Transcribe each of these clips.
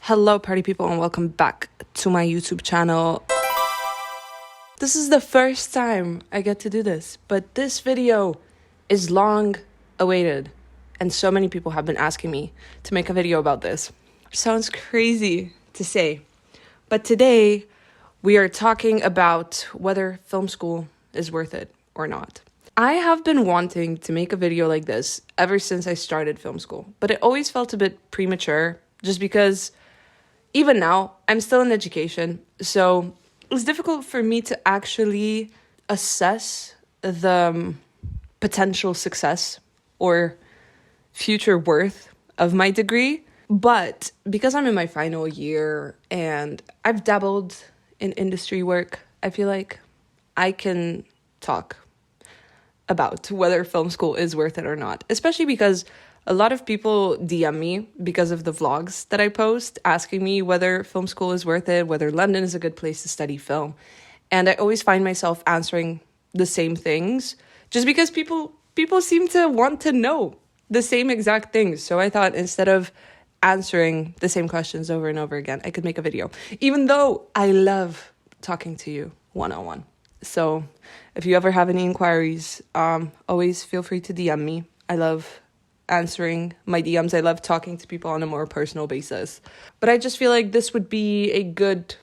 Hello party people and welcome back to my YouTube channel. This is the first time I get to do this, but this video is long awaited and so many people have been asking me to make a video about this. Sounds crazy to say, but today we are talking about whether film school is worth it or not. I have been wanting to make a video like this ever since I started film school, but it always felt a bit premature just because even now, I'm still in education, so it was difficult for me to actually assess the potential success or future worth of my degree. But because I'm in my final year and I've dabbled in industry work, I feel like I can talk about whether film school is worth it or not, especially because a lot of people DM me because of the vlogs that I post, asking me whether film school is worth it, whether London is a good place to study film. And I always find myself answering the same things just because people seem to want to know the same exact things. So I thought instead of answering the same questions over and over again, I could make a video, even though I love talking to you one-on-one. So if you ever have any inquiries, always feel free to DM me. I love answering my DMs. I love talking to people on a more personal basis. But I just feel like this would be a good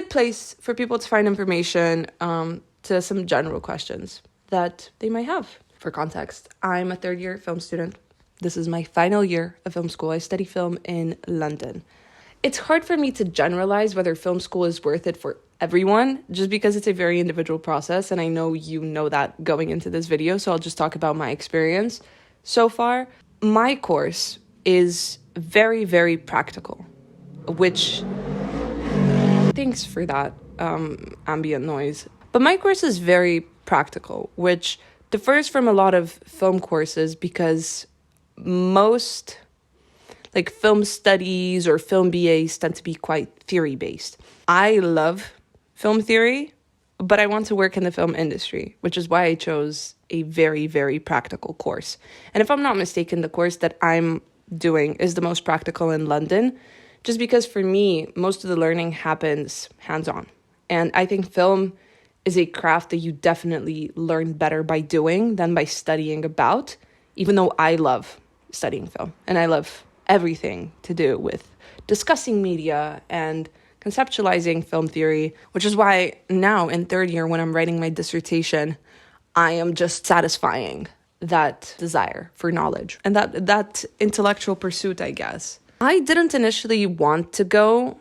place for people to find information to some general questions that they might have. For context, I'm a third-year film student. This is my final year of film school. I study film in London. It's hard for me to generalize whether film school is worth it for everyone, just because it's a very individual process, and I know you know that going into this video, so I'll just talk about my experience so far. My course is very, very practical, which, thanks for that ambient noise. But my course is very practical, which differs from a lot of film courses because most film studies or film BAs tend to be quite theory-based. I love film theory, but I want to work in the film industry, which is why I chose a very, very practical course. And if I'm not mistaken, the course that I'm doing is the most practical in London, just because for me, most of the learning happens hands-on. And I think film is a craft that you definitely learn better by doing than by studying about, even though I love studying film. And I love everything to do with discussing media and conceptualizing film theory, which is why now in third year, when I'm writing my dissertation, I am just satisfying that desire for knowledge and that intellectual pursuit, I guess. I didn't initially want to go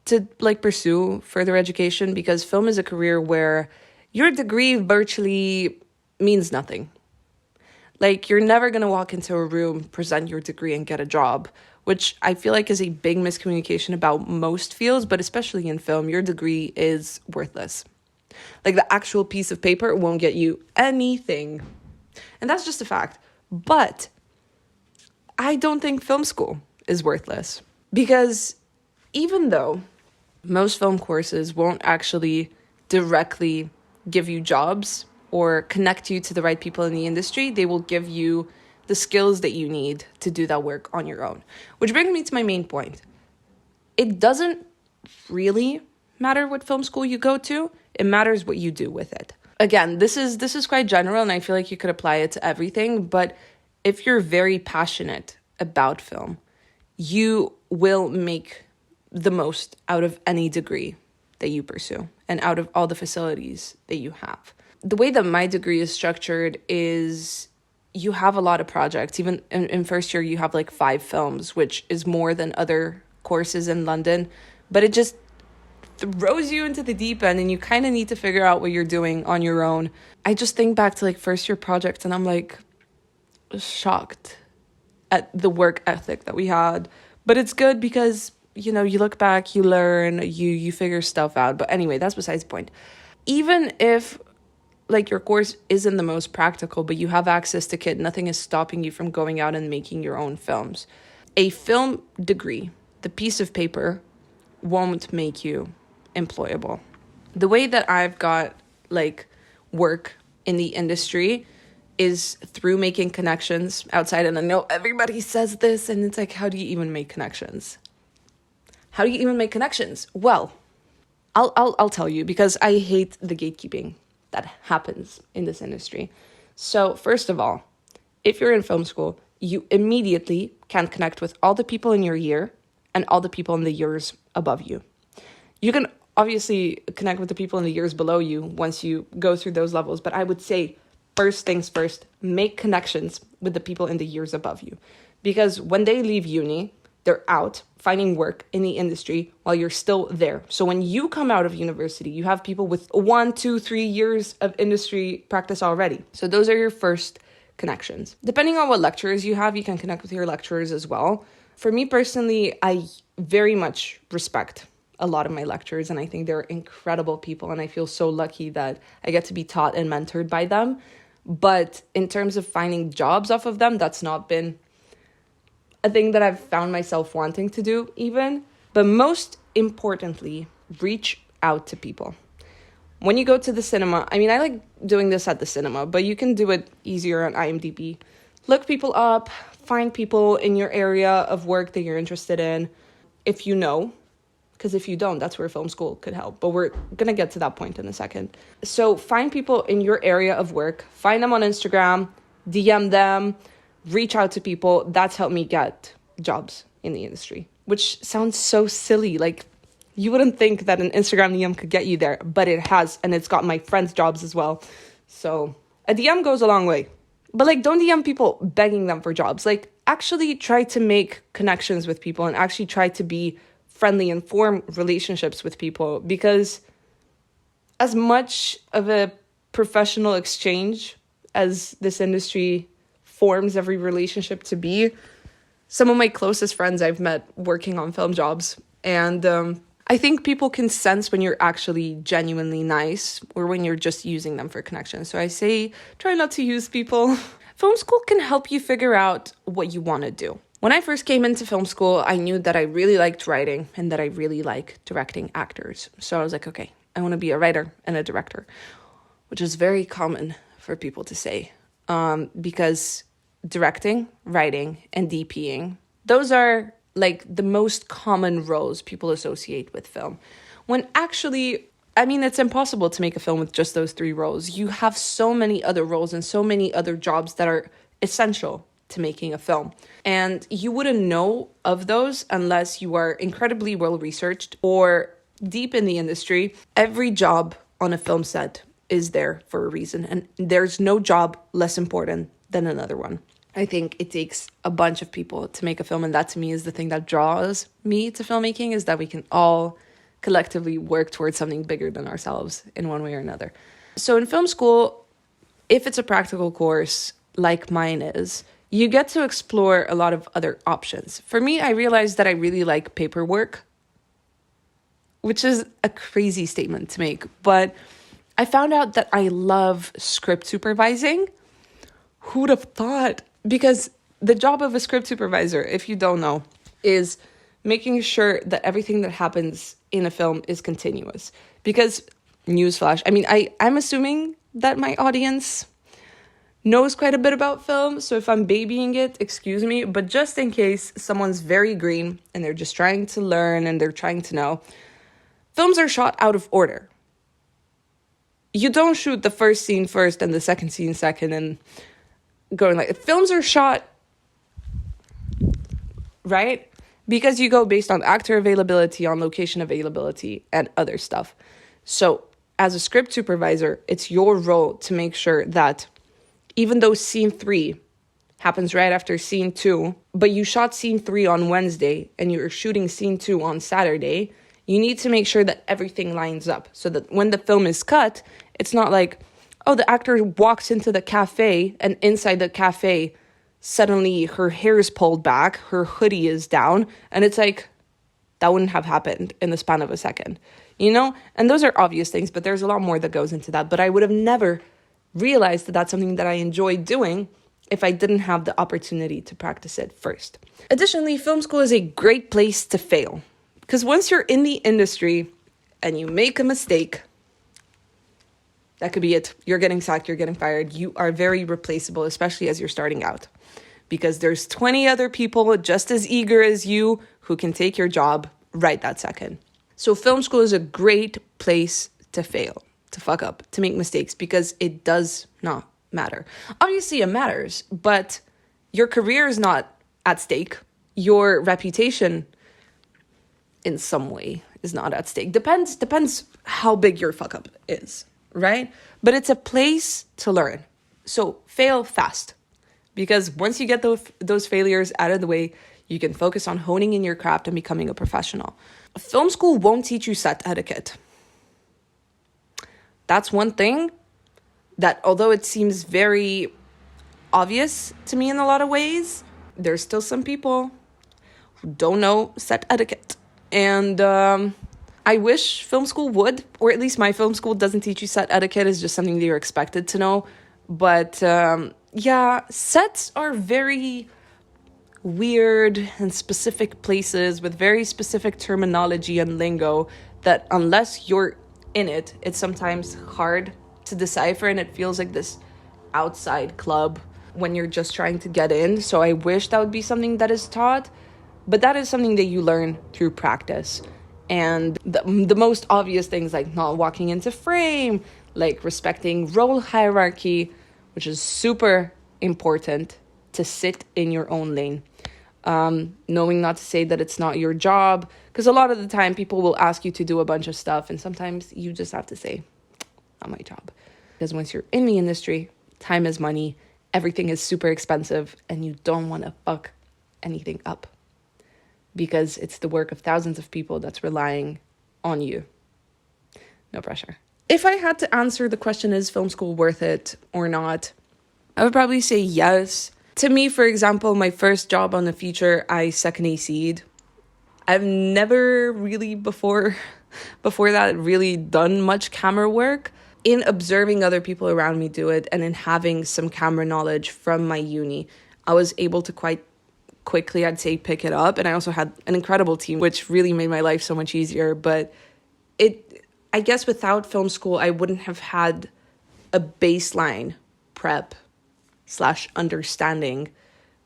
to pursue further education because film is a career where your degree virtually means nothing. You're never going to walk into a room, present your degree, and get a job, which I feel like is a big miscommunication about most fields, but especially in film, your degree is worthless. The actual piece of paper won't get you anything. And that's just a fact. But I don't think film school is worthless because even though most film courses won't actually directly give you jobs or connect you to the right people in the industry, they will give you the skills that you need to do that work on your own. Which brings me to my main point. It doesn't really matter what film school you go to. It matters what you do with it. Again, this is quite general, and I feel like you could apply it to everything. But if you're very passionate about film, you will make the most out of any degree that you pursue and out of all the facilities that you have. The way that my degree is structured is you have a lot of projects. Even in first year, you have 5 films, which is more than other courses in London. But it just throws you into the deep end and you kind of need to figure out what you're doing on your own. I just think back to first year projects and I'm shocked at the work ethic that we had. But it's good because, you look back, you learn, you figure stuff out. But anyway, that's besides the point. Even if your course isn't the most practical, but you have access to kit, nothing is stopping you from going out and making your own films. A film degree, the piece of paper, won't make you employable. The way that I've got work in the industry is through making connections outside. And I know everybody says this and it's how do you even make connections? How do you even make connections? Well, I'll tell you, because I hate the gatekeeping that happens in this industry. So first of all, if you're in film school, you immediately can connect with all the people in your year and all the people in the years above you. You can obviously connect with the people in the years below you once you go through those levels, but I would say first things first, make connections with the people in the years above you. Because when they leave uni, they're out finding work in the industry while you're still there. So when you come out of university, you have people with 1, 2, 3 years of industry practice already. So those are your first connections. Depending on what lecturers you have, you can connect with your lecturers as well. For me personally, I very much respect a lot of my lecturers, and I think they're incredible people, and I feel so lucky that I get to be taught and mentored by them. But in terms of finding jobs off of them, that's not been a thing that I've found myself wanting to do even. But most importantly, reach out to people. When you go to the cinema, I mean, I like doing this at the cinema, but you can do it easier on IMDb. Look people up, find people in your area of work that you're interested in, if you know. Because if you don't, that's where film school could help. But we're going to get to that point in a second. So find people in your area of work. Find them on Instagram. DM them. Reach out to people. That's helped me get jobs in the industry. Which sounds so silly. Like, you wouldn't think that an Instagram DM could get you there. But it has. And it's got my friends' jobs as well. So a DM goes a long way. But, like, don't DM people begging them for jobs. Like, actually try to make connections with people. And actually try to be friendly and form relationships with people, because as much of a professional exchange as this industry forms every relationship to be, some of my closest friends I've met working on film jobs, and I think people can sense when you're actually genuinely nice or when you're just using them for connection. So I say try not to use people. Film school can help you figure out what you want to do. When I first came into film school, I knew that I really liked writing and that I really like directing actors. So I was like, okay, I want to be a writer and a director, which is very common for people to say, because directing, writing, and DPing, those are like the most common roles people associate with film. When actually, I mean, it's impossible to make a film with just those 3 roles. You have so many other roles and so many other jobs that are essential to making a film. And you wouldn't know of those unless you are incredibly well researched or deep in the industry. Every job on a film set is there for a reason, and there's no job less important than another one. I think it takes a bunch of people to make a film, and that to me is the thing that draws me to filmmaking, is that we can all collectively work towards something bigger than ourselves in one way or another. So in film school, if it's a practical course like mine is, you get to explore a lot of other options. For me, I realized that I really like paperwork, which is a crazy statement to make, but I found out that I love script supervising. Who'd have thought? Because the job of a script supervisor, if you don't know, is making sure that everything that happens in a film is continuous. Because, newsflash, I mean, I'm assuming that my audience knows quite a bit about film, so if I'm babying it, excuse me, but just in case someone's very green and they're just trying to learn and they're trying to know, films are shot out of order. You don't shoot the first scene first and the second scene second and going like, films are shot, right? Because you go based on actor availability, on location availability, and other stuff. So as a script supervisor, it's your role to make sure that even though scene 3 happens right after scene 2, but you shot scene 3 on Wednesday and you're shooting scene 2 on Saturday, you need to make sure that everything lines up so that when the film is cut, it's not like, oh, the actor walks into the cafe and inside the cafe, suddenly her hair is pulled back, her hoodie is down, and it's like, that wouldn't have happened in the span of a second, you know? And those are obvious things, but there's a lot more that goes into that. But I would have never realized that that's something that I enjoy doing if I didn't have the opportunity to practice it first. Additionally, film school is a great place to fail, because once you're in the industry and you make a mistake, that could be it. You're getting sacked, you're getting fired. You are very replaceable, especially as you're starting out, because there's 20 other people just as eager as you who can take your job right that second. So film school is a great place to fail, to fuck up, to make mistakes, because it does not matter. Obviously, it matters, but your career is not at stake. Your reputation, in some way, is not at stake. Depends how big your fuck up is, right? But it's a place to learn. So fail fast, because once you get those failures out of the way, you can focus on honing in your craft and becoming a professional. Film school won't teach you set etiquette. That's one thing that, although it seems very obvious to me in a lot of ways, there's still some people who don't know set etiquette. And I wish film school would, or at least my film school doesn't teach you set etiquette. It's just something that you're expected to know. But yeah, sets are very weird and specific places with very specific terminology and lingo that, unless you're in it, it's sometimes hard to decipher, and it feels like this outside club when you're just trying to get in. So I wish that would be something that is taught, but that is something that you learn through practice. And the most obvious things, like not walking into frame, like respecting role hierarchy, which is super important to sit in your own lane. Knowing not to say that it's not your job, because a lot of the time people will ask you to do a bunch of stuff, and sometimes you just have to say, not my job. Because once you're in the industry, time is money, everything is super expensive, and you don't want to fuck anything up, because it's the work of thousands of people that's relying on you. No pressure. If I had to answer the question, is film school worth it or not, I would probably say yes. To me, for example, my first job on a feature, I second AC'd. I've never really before that really done much camera work. In observing other people around me do it, and in having some camera knowledge from my uni, I was able to quite quickly, I'd say, pick it up. And I also had an incredible team, which really made my life so much easier. But I guess without film school, I wouldn't have had a baseline prep / understanding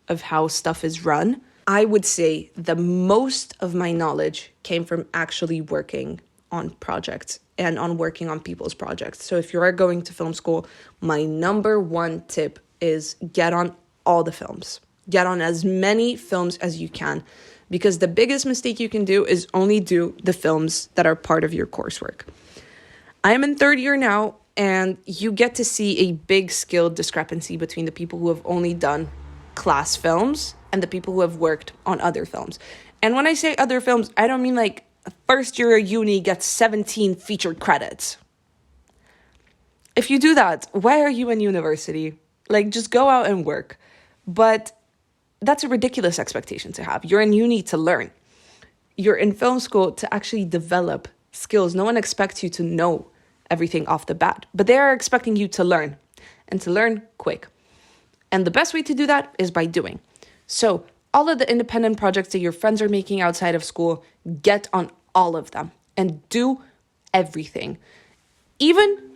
of how stuff is run. I would say the most of my knowledge came from actually working on projects and on working on people's projects. So if you are going to film school, my number one tip is get on all the films. Get on as many films as you can, because the biggest mistake you can do is only do the films that are part of your coursework. I am in third year now, and you get to see a big skill discrepancy between the people who have only done class films and the people who have worked on other films. And when I say other films, I don't mean like first year of uni gets 17 featured credits. If you do that, why are you in university? Like, just go out and work. But that's a ridiculous expectation to have. You're in uni to learn. You're in film school to actually develop skills. No one expects you to know everything off the bat, but they are expecting you to learn, and to learn quick. And the best way to do that is by doing. So all of the independent projects that your friends are making outside of school, get on all of them and do everything. Even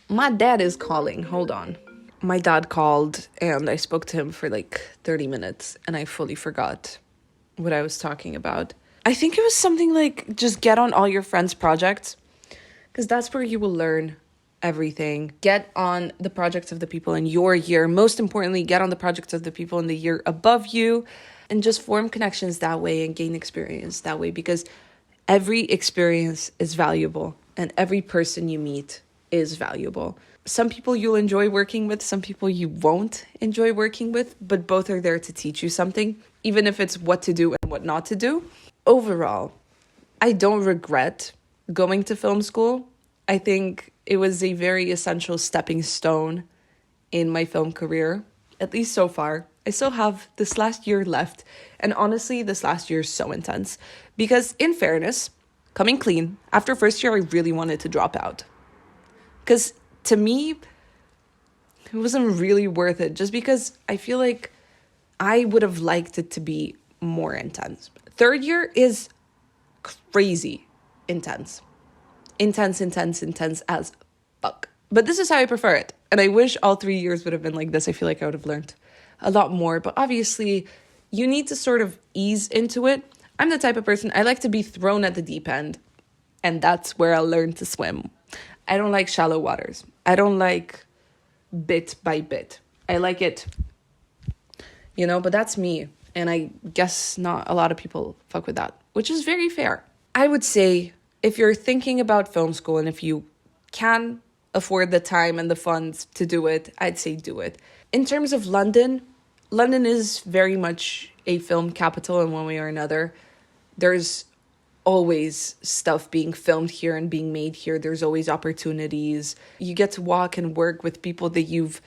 my dad is calling. Hold on. My dad called and I spoke to him for like 30 minutes and I fully forgot what I was talking about. I think it was something like just get on all your friends' projects, because that's where you will learn everything. Get on the projects of the people in your year. Most importantly, get on the projects of the people in the year above you, and just form connections that way and gain experience that way, because every experience is valuable and every person you meet is valuable. Some people you'll enjoy working with, some people you won't enjoy working with, but both are there to teach you something, even if it's what to do and what not to do. Overall, I don't regret going to film school. I think it was a very essential stepping stone in my film career, at least so far. I still have this last year left, and honestly, this last year is so intense because, in fairness, coming clean, after first year, I really wanted to drop out. Because to me, it wasn't really worth it, just because I feel like I would have liked it to be more intense. Third year is crazy intense. Intense as fuck. But this is how I prefer it. And I wish all 3 years would have been like this. I feel like I would have learned a lot more. But obviously, you need to sort of ease into it. I'm the type of person, I like to be thrown at the deep end, and that's where I'll learn to swim. I don't like shallow waters. I don't like bit by bit. I like it, but that's me. And I guess not a lot of people fuck with that, which is very fair. I would say if you're thinking about film school and if you can afford the time and the funds to do it, I'd say do it. In terms of London is very much a film capital in one way or another. There's always stuff being filmed here and being made here. There's always opportunities. You get to walk and work with people that you've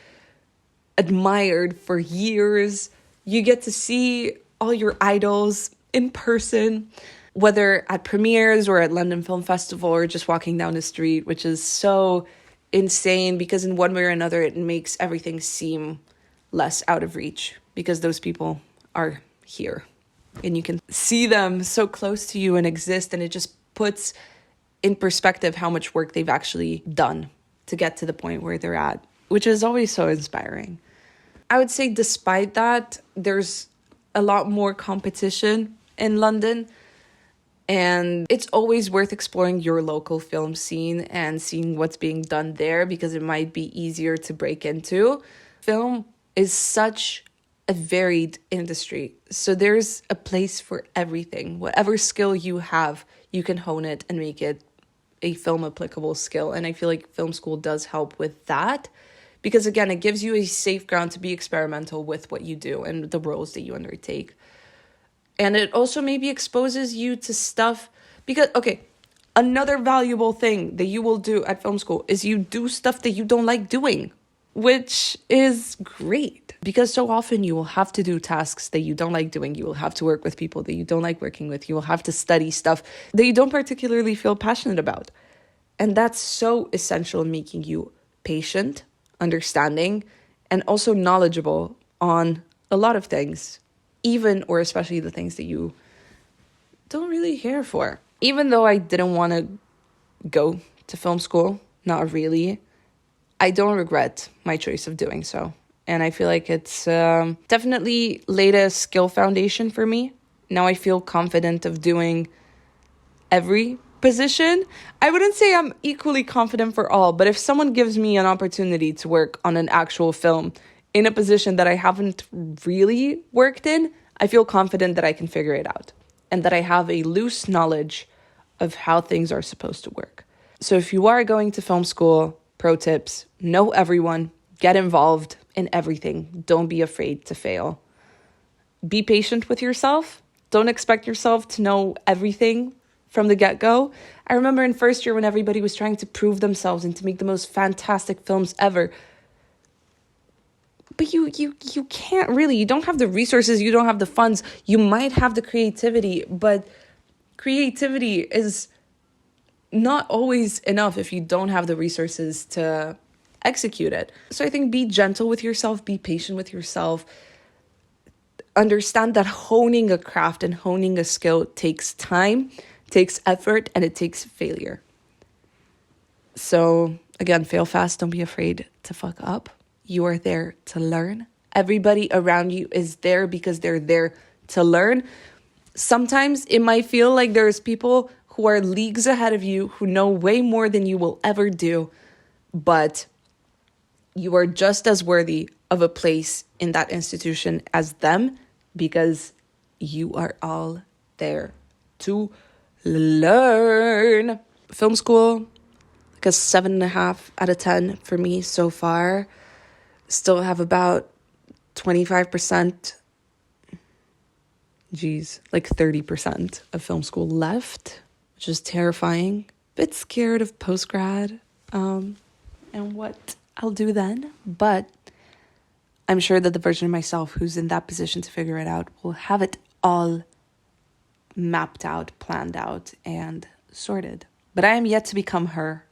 admired for years. You get to see all your idols in person, whether at premieres or at London Film Festival or just walking down the street, which is so insane because in one way or another, it makes everything seem less out of reach because those people are here and you can see them so close to you and exist. And it just puts in perspective how much work they've actually done to get to the point where they're at, which is always so inspiring. I would say despite that, there's a lot more competition in London. And it's always worth exploring your local film scene and seeing what's being done there because it might be easier to break into. Film is such a varied industry. So there's a place for everything. Whatever skill you have, you can hone it and make it a film applicable skill. And I feel like film school does help with that. Because again, it gives you a safe ground to be experimental with what you do and the roles that you undertake. And it also maybe exposes you to stuff because, another valuable thing that you will do at film school is you do stuff that you don't like doing, which is great because so often you will have to do tasks that you don't like doing. You will have to work with people that you don't like working with. You will have to study stuff that you don't particularly feel passionate about. And that's so essential in making you patient, understanding, and also knowledgeable on a lot of things, even or especially the things that you don't really care for. Even though I didn't want to go to film school, not really, I don't regret my choice of doing so. And I feel like it's definitely laid a skill foundation for me. Now I feel confident of doing every position. I wouldn't say I'm equally confident for all, but if someone gives me an opportunity to work on an actual film in a position that I haven't really worked in, I feel confident that I can figure it out and that I have a loose knowledge of how things are supposed to work. So if you are going to film school, pro tips, know everyone, get involved in everything. Don't be afraid to fail. Be patient with yourself. Don't expect yourself to know everything from the get-go. I remember in first year when everybody was trying to prove themselves and to make the most fantastic films ever. But you can't really. You don't have the resources. You don't have the funds. You might have the creativity, but creativity is not always enough if you don't have the resources to execute it. So I think be gentle with yourself. Be patient with yourself. Understand that honing a craft and honing a skill takes time, takes effort, and it takes failure. So again, fail fast. Don't be afraid to fuck up. You are there to learn. Everybody around you is there because they're there to learn. Sometimes it might feel like there's people who are leagues ahead of you, who know way more than you will ever do, but you are just as worthy of a place in that institution as them because you are all there to learn. Film school, like a 7.5 out of 10 for me so far. Still have about 25%, like 30% of film school left, which is terrifying. Bit scared of post-grad and what I'll do then. But I'm sure that the version of myself who's in that position to figure it out will have it all mapped out, planned out, and sorted. But I am yet to become her.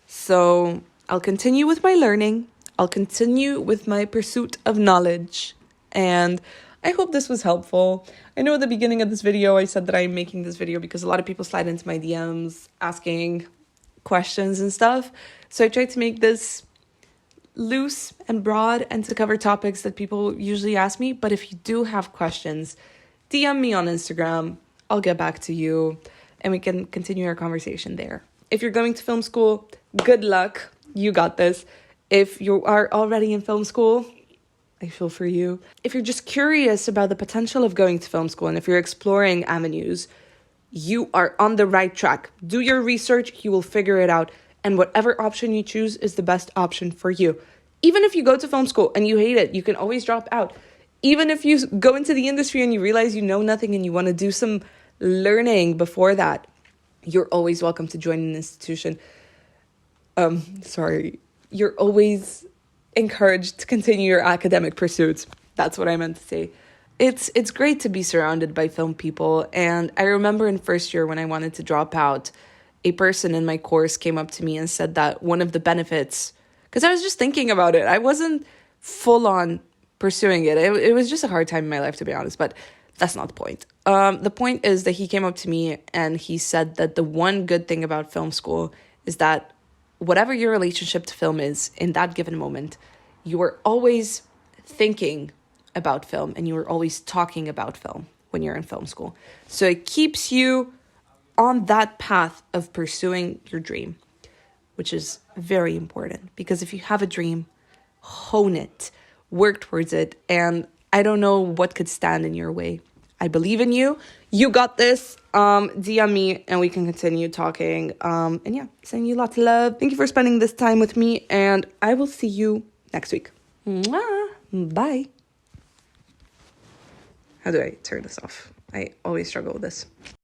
So I'll continue with my learning. I'll continue with my pursuit of knowledge. And I hope this was helpful. I know at the beginning of this video, I said that I'm making this video because a lot of people slide into my DMs asking questions and stuff. So I tried to make this loose and broad and to cover topics that people usually ask me. But if you do have questions, DM me on Instagram. I'll get back to you and we can continue our conversation there. If you're going to film school, good luck. You got this. If you are already in film school, I feel for you. If you're just curious about the potential of going to film school and if you're exploring avenues, you are on the right track. Do your research, you will figure it out. And whatever option you choose is the best option for you. Even if you go to film school and you hate it, you can always drop out. Even if you go into the industry and you realize you know nothing and you want to do some learning before that, you're always welcome to join an institution. You're always encouraged to continue your academic pursuits. That's what I meant to say. It's great to be surrounded by film people. And I remember in first year when I wanted to drop out, a person in my course came up to me and said that one of the benefits, because I was just thinking about it. I wasn't full on pursuing it. It was just a hard time in my life, to be honest, but that's not the point. The point is that he came up to me and he said that the one good thing about film school is that whatever your relationship to film is in that given moment, you are always thinking about film and you are always talking about film when you're in film school. So it keeps you on that path of pursuing your dream, which is very important, because if you have a dream, hone it, work towards it, and I don't know what could stand in your way. I believe in you. You got this. DM me and we can continue talking. And yeah, sending you lots of love. Thank you for spending this time with me, and I will see you next week. Mwah. Bye. How do I turn this off? I always struggle with this.